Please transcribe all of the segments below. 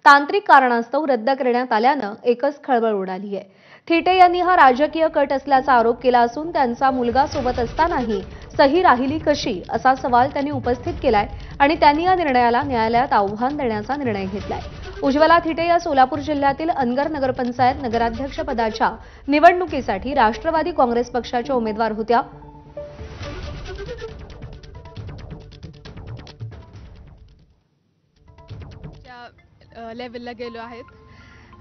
तांत्रिक कारणास्तव रद्द करण्यात आल्यानं एकच खळबळ उडाली आहे। थिटे यांनी हा राजकीय कट असल्याचा आरोप केला असून त्यांचा मुलगा सोबत असतानाही सही राहिली कशी असा सवाल त्यांनी उपस्थित केलाय आणि त्यांनी या निर्णयाला न्यायालयात आव्हान देण्याचा निर्णय घेतलाय। उज्ज्वला थिटे या सोलापूर जिल्ह्यातील अनगर नगरपंचायत नगराध्यक्ष पदाच्या निवडणुकीसाठी राष्ट्रवादी काँग्रेस पक्षाच्या उमेदवार होत्या। लेवलला गेलो आहेत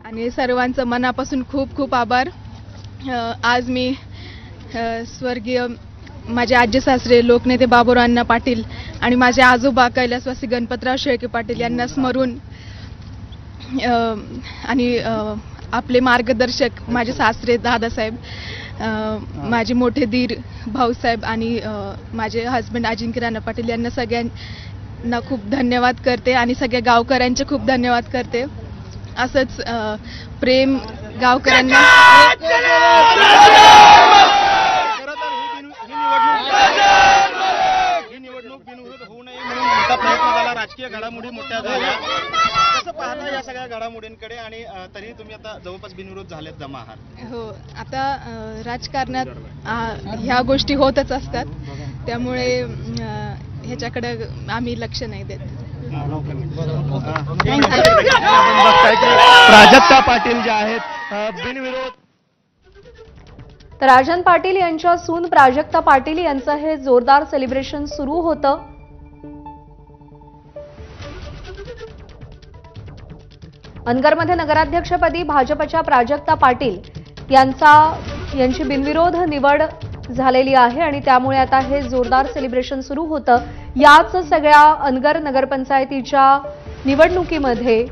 आणि सर्वांचं मनापासून खूप खूप आभार। आज मी स्वर्गीय माझे आजी सासरे लोकनेते बाबूराव अण्णा पाटील आणि माझे आजोबा कैलासवासी गणपतराव शेळके पाटील यांना स्मरून आणि आपले मार्गदर्शक माझे सासरे दादासाहेब, माझे मोठे दीर भाऊसाहेब आणि माझे हस्बंड अजिंक्य राणा पाटील यांना सगळ्यांना खूप धन्यवाद करते आणि सगळ्या गावकऱ्यांचे खूप धन्यवाद करते। असंच प्रेम गावकऱ्यांना राजकीय घडामोडी मोठ्या झाल्या, कसं पाहता या सगळ्या घडामोडींकडे आणि तरी तुम्ही आता जवळपास बिनविरोध झालेत जमा आहात? हो, आता राजकारणात ह्या गोष्टी होतच असतात, त्यामुळे ह्याच्याकडे आम्ही लक्ष नाही देत। प्राजक्ता पाटील जे आहेत बिनविरोध, तर राजन पाटील यांच्या सून प्राजक्ता पाटील यांचं हे जोरदार सेलिब्रेशन सुरू होतं। अनगरमध्ये नगराध्यक्षपदी भाजपच्या प्राजक्ता पाटील यांची बिनविरोध निवड झालेली आहे आणि त्यामुळे आता हे जोरदार सेलिब्रेशन सुरू होतं। याच सगळ्या अनगर नगरपंचायतीच्या निवडणुकीमध्ये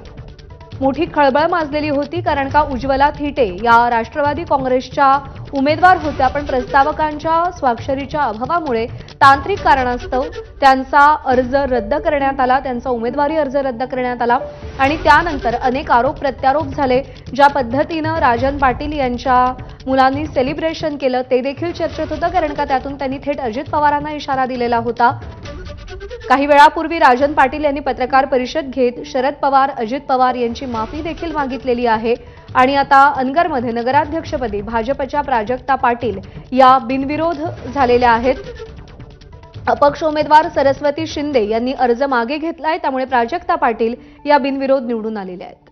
मोठी खळबळ माजलेली होती, कारण का उज्ज्वला थिटे या राष्ट्रवादी काँग्रेसच्या उमेदवार होत्या, पण प्रस्तावकांच्या स्वाक्षरीच्या अभावामुळे तांत्रिक कारणास्तव त्यांचा अर्ज रद्द करण्यात आला, त्यांचा उमेदवारी अर्ज रद्द करण्यात आला आणि त्यानंतर अनेक आरोप प्रत्यारोप झाले। ज्या पद्धतीनं राजन पाटील यांच्या मुलांनी सेलिब्रेशन केलं ते देखील चर्चेत होतं, कारण का त्यातून त्यांनी थेट अजित पवारांना इशारा दिलेला होता। काही वेळापूर्वी राजन पाटील यांनी पत्रकार परिषद घेत शरद पवार, अजित पवार यांची माफी देखील मागितलेली आहे आणि आता अनगरमध्ये नगराध्यक्षपदी भाजपच्या प्राजक्ता पाटील या बिनविरोध झालेल्या आहेत। अपक्ष उमेदवार सरस्वती शिंदे यांनी अर्ज मागे घेतलाय, त्यामुळे प्राजक्ता पाटील या बिनविरोध निवडून आलेल्या आहेत।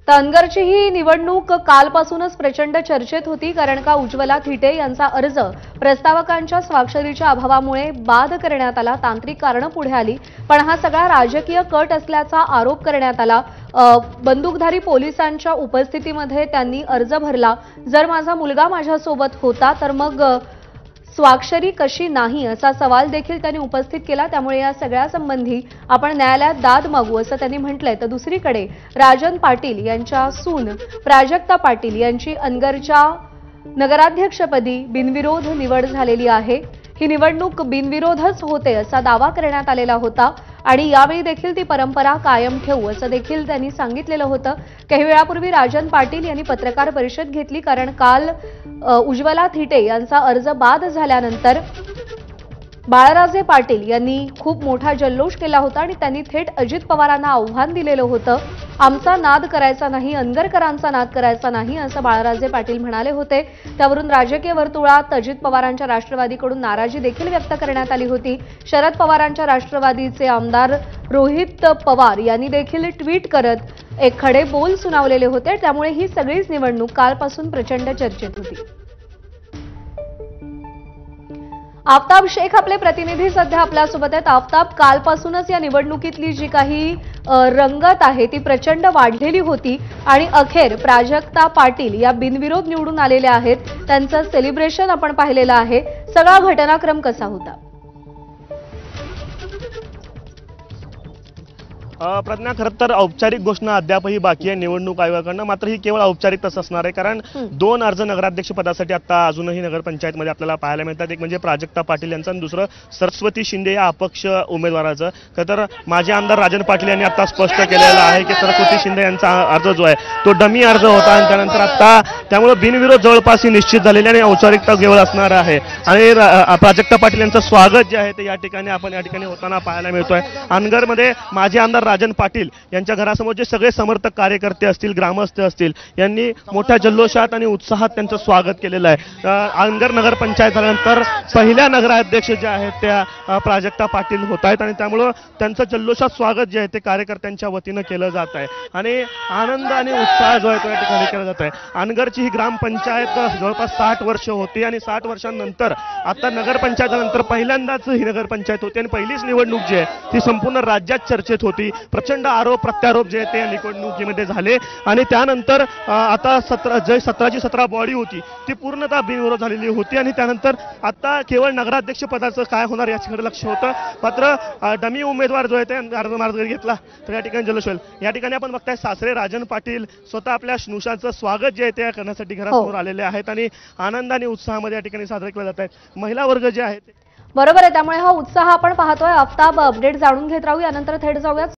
तर अनगरची ही निवडणूक कालपासूनच प्रचंड चर्चेत होती, कारण का उज्ज्वला थिटे यांचा अर्ज प्रस्तावकांच्या स्वाक्षरीच्या अभावामुळे बाद करण्यात आला, तांत्रिक कारणं पुढे आली, पण हा सगळा राजकीय कट असल्याचा आरोप करण्यात आला। बंदूकधारी पोलिसांच्या उपस्थितीमध्ये त्यांनी अर्ज भरला। जर माझा मुलगा माझ्यासोबत होता तर मग स्वाक्षरी कशी नाही असा सवाल देखील त्यांनी उपस्थित केला, त्यामुळे या सगळ्या संबंधी आपण न्यायालयात दाद मागू असं त्यांनी म्हटलंय। तर दुसरीकडे राजन पाटील यांच्या सून प्राजक्ता पाटील यांची अनगरच्या नगराध्यक्षपदी बिनविरोध निवड झालेली आहे। ही निवडणूक बिनविरोधच होते असा दावा करण्यात आलेला होता आणि यावेळी देखील ती परंपरा कायम ठेवू असं देखील त्यांनी सांगितलेलं होतं। काही वेळापूर्वी राजन पाटील यांनी पत्रकार परिषद घेतली, कारण काल उज्ज्वला थिटे यांचा अर्ज बाद झाल्यानंतर बाळराजे पाटील यांनी खूप मोठा जल्लोष केला होता आणि त्यांनी थेट अजित पवारांना आव्हान दिलेलं होतं, आमचा नाद करायचा नाही, अनगरकरांचा नाद करायचा नाही असं बाळराजे पाटील म्हणाले होते। त्यावरून राजकीय वर्तुळात अजित पवारांच्या राष्ट्रवादीकडून नाराजी देखील व्यक्त करण्यात आली होती। शरद पवारांच्या राष्ट्रवादीचे आमदार रोहित पवार यांनी देखील ट्विट करत एक खडे बोल सुनावलेले होते, त्यामुळे ही सगळीच निवडणूक कालपासून प्रचंड चर्चेत होती। आफताब शेख आपले प्रतिनिधी सध्या आपल्यासोबत आहेत। आफताब, कालपासूनच या निवडणुकीतली जी काही रंगत आहे ती प्रचंड वाढलेली होती आणि अखेर प्राजक्ता पाटील या बिनविरोध निवडून आलेल्या आहेत, त्यांचं सेलिब्रेशन आपण पाहिलेलं आहे, सगळा घटनाक्रम कसा होता? प्रज्ञा, खरं तर औपचारिक घोषणा अद्यापही बाकी आहे निवडणूक आयोगाकडनं, मात्र ही केवळ औपचारिकताच असणार आहे. कारण 2 अर्ज नगराध्यक्ष पदासाठी आता अजूनही नगरपंचायतमध्ये आपल्याला पाहायला मिळतात. एक म्हणजे प्राजक्ता पाटील यांचं आणि दुसरं सरस्वती शिंदे या अपक्ष उमेदवाराचं. खरं तर माजी आमदार राजन पाटील यांनी आता स्पष्ट केलेलं आहे की सरस्वती शिंदे यांचा अर्ज जो आहे तो डमी अर्ज होता आणि त्यानंतर आता त्यामुळे बिनविरोध जवळपास ही निश्चित झालेली आणि औपचारिकता केवळ असणार आहे. आणि प्राजक्ता पाटील यांचं स्वागत जे आहे ते या ठिकाणी आपण या ठिकाणी होताना पाहायला मिळतोय. अनगरमध्ये माजी आमदार राजन पाटील यांच्या घरासमोर जे सगळे समर्थक कार्यकर्ते असतील, ग्रामस्थ असतील, यांनी मोठ्या जल्लोषात आणि उत्साहात त्यांचं स्वागत केलेलं आहे. अनगर नगरपंचायत झाल्यानंतर पहिल्या नगराध्यक्ष ज्या आहेत त्या प्राजक्ता पाटील होत आहेत आणि त्यामुळं त्यांचं जल्लोषात स्वागत जे आहे ते कार्यकर्त्यांच्या वतीनं केलं जात आहे आणि आनंद आणि उत्साह जो आहे तो या ठिकाणी केला जात आहे. अनगरची ही ग्रामपंचायत जवळपास 60 वर्ष होती आणि 60 वर्षांनंतर आता नगरपंचायतानंतर पहिल्यांदाच ही नगरपंचायत होती आणि पहिलीच निवडणूक जी आहे ती संपूर्ण राज्यात चर्चेत होती. प्रचंड आरोप प्रत्यारोप जे ते निवडणुकीमध्ये झाले आणि त्यानंतर आता 17 बॉडी होती ती पूर्णतः बिनविरोध झालेली होती आणि त्यानंतर आता केवळ नगराध्यक्ष पदाचं काय होणार याच्याकडे लक्ष होतं. मात्र डमी उमेदवार जो आहे ते मार्ग घेतला तर या ठिकाणी जल्लोष होईल. या ठिकाणी आपण बघताय सासरे राजन पाटील स्वतः आपल्या स्नुषाचं स्वागत जे आहे ते करण्यासाठी घरासमोर आलेले आहेत आणि आनंद आणि उत्साहामध्ये या ठिकाणी साजरे केले जात आहेत. महिला वर्ग जे आहे बरोबर आहे, त्यामुळे हा उत्साह आपण पाहतोय. आफताब अपडेट जाणून घेत राहू. यानंतर थेट जाऊयात